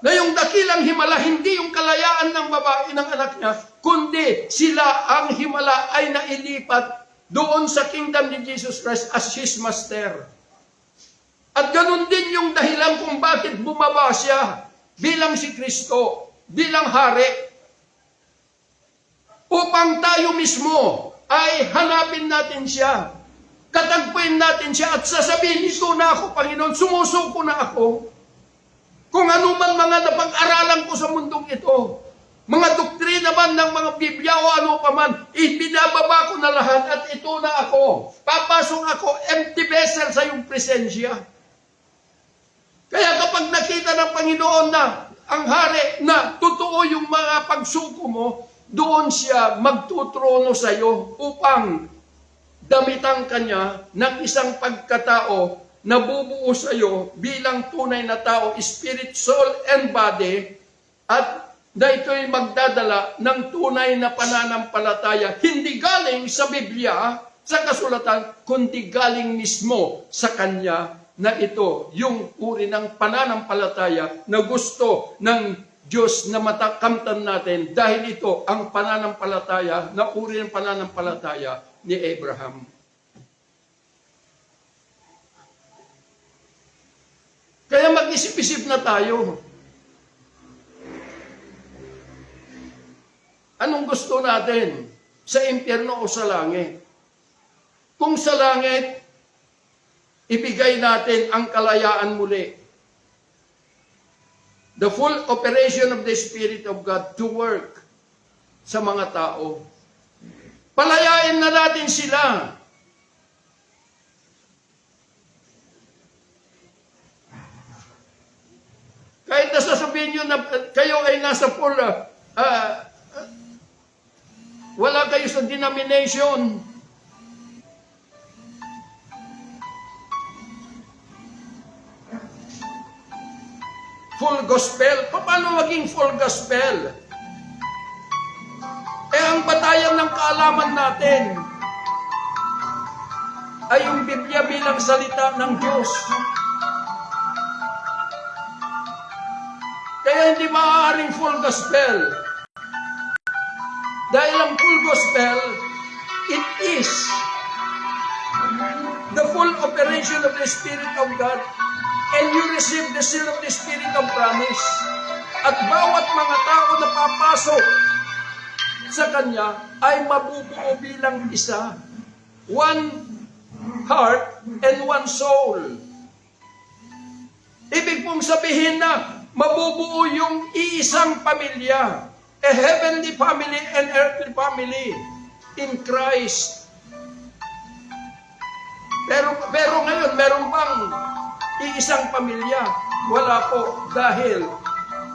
Na yung dakilang himala, hindi yung kalayaan ng babae ng anak niya, kundi sila ang himala ay nailipat doon sa kingdom ni Jesus Christ as His master. At ganun din yung dahilan kung bakit bumaba siya bilang si Kristo, bilang hari. Upang tayo mismo ay hanapin natin siya. Katagpuin natin siya at sasabihin, ito na ako, Panginoon, sumusuko na ako. Kung ano man mga napag-aralan ko sa mundong ito, mga doktrina man ng mga Biblia o ano pa man, ibinababa ko na lahat at ito na ako. Papasok ako, empty vessel sa iyong presensya. Kaya kapag nakita ng Panginoon na ang hari na totoo yung mga pagsuko mo, doon siya magtutrono sa iyo upang damitan kanya ng isang pagkatao na bubuo sa iyo bilang tunay na tao, spirit, soul, and body, at na ito'y magdadala ng tunay na pananampalataya, hindi galing sa Biblia, sa kasulatan, kundi galing mismo sa Kanya na ito, yung uri ng pananampalataya na gusto ng Diyos na matakamtan natin dahil ito ang pananampalataya, na uri ng pananampalataya ni Abraham. Kaya mag-isip-isip na tayo. Anong gusto natin? Sa impyerno o sa langit? Kung sa langit, ibigay natin ang kalayaan muli. The full operation of the Spirit of God to work sa mga tao. Palayain na natin sila. Kahit nasasabihin nyo na kayo ay nasa full, wala kayo sa denomination. Full gospel. Paano maging full gospel? Ang batayan ng kaalaman natin ay yung Biblia bilang salita ng Diyos. Kaya hindi maaaring full gospel. Dahil ang full gospel, it is the full operation of the Spirit of God, and you receive the seal of the Spirit of promise. At bawat mga tao na papasok sa Kanya ay mabubuo bilang isa. One heart and one soul. Ibig pong sabihin na mabubuo yung iisang pamilya. A heavenly family and earthly family in Christ. Pero ngayon, meron bang iisang pamilya? Wala po, dahil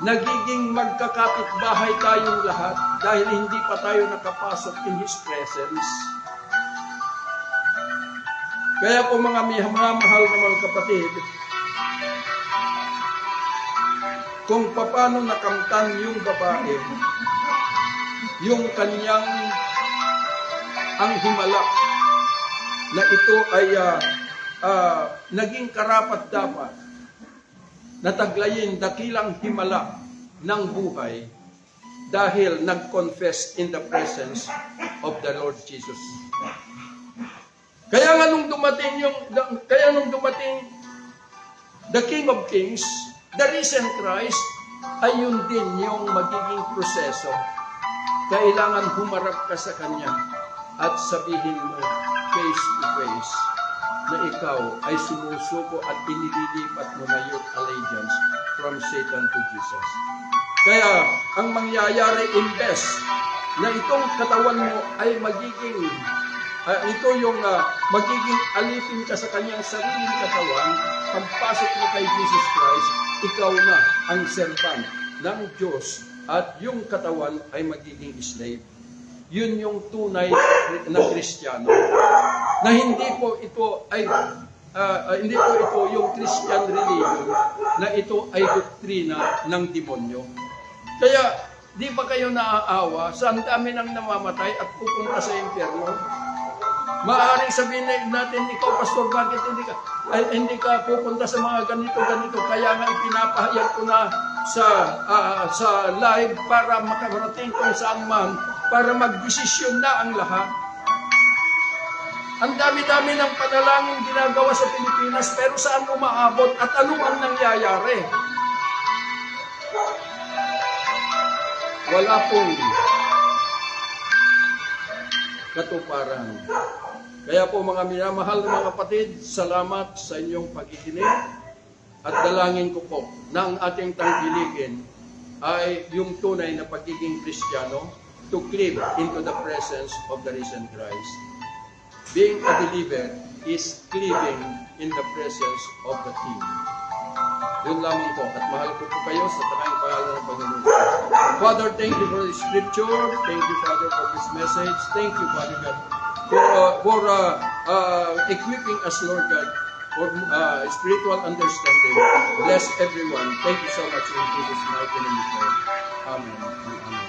nagiging magkakapit-bahay tayong lahat dahil hindi pa tayo nakapasok in His presence. Kaya po mga mahal na mga kapatid, kung paano nakamtan yung babae, yung kanyang ang himala, na ito ay naging karapat-dapat na taglayin dakilang himala ng buhay dahil nag-confess in the presence of the Lord Jesus. Kaya nga nung dumating the King of Kings, the risen Christ, ay yun din yung magiging proseso. Kailangan humarap ka sa Kanya at sabihin mo face to face na ikaw ay sumusuko at inililipat mo na yung allegiance from Satan to Jesus. Kaya ang mangyayari, imbes na itong katawan mo ay magiging magiging alipin ka sa kanyang sariling katawan, pagpasok mo kay Jesus Christ, ikaw na ang servant ng Diyos at yung katawan ay magiging slave. Yun yung tunay na Kristiyano. Na hindi po ito yung Christian religion, na ito ay doktrina ng demonyo. Kaya, di ba kayo naaawa sa ang dami nang namamatay at pupunta sa impyerno? Maaaring sabihin natin, ikaw, pastor, bakit hindi ka pupunta sa mga ganito? Kaya nga ipinapahayag ko na sa live para makarating kung saan man, para magdesisyon na ang lahat. Ang dami-dami ng panalangin ginagawa sa Pilipinas, pero saan umaabot at ano ang nangyayari? katuparan. Kaya po mga minamahal na mga kapatid, salamat sa inyong pakikinig at dalangin ko po na ang ating tangkilikin ay yung tunay na pagiging Kristiyano to cleave into the presence of the risen Christ. Being a believer is cleaving in the presence of the King. Yun lamang po. At mahal ko po kayo sa tanging pangalan ng Panginoon. Father, thank you for the scripture. Thank you, Father, for this message. Thank you, Father God, for equipping us, Lord God, for spiritual understanding. Bless everyone. Thank you so much in Jesus' mighty name. Amen. Amen.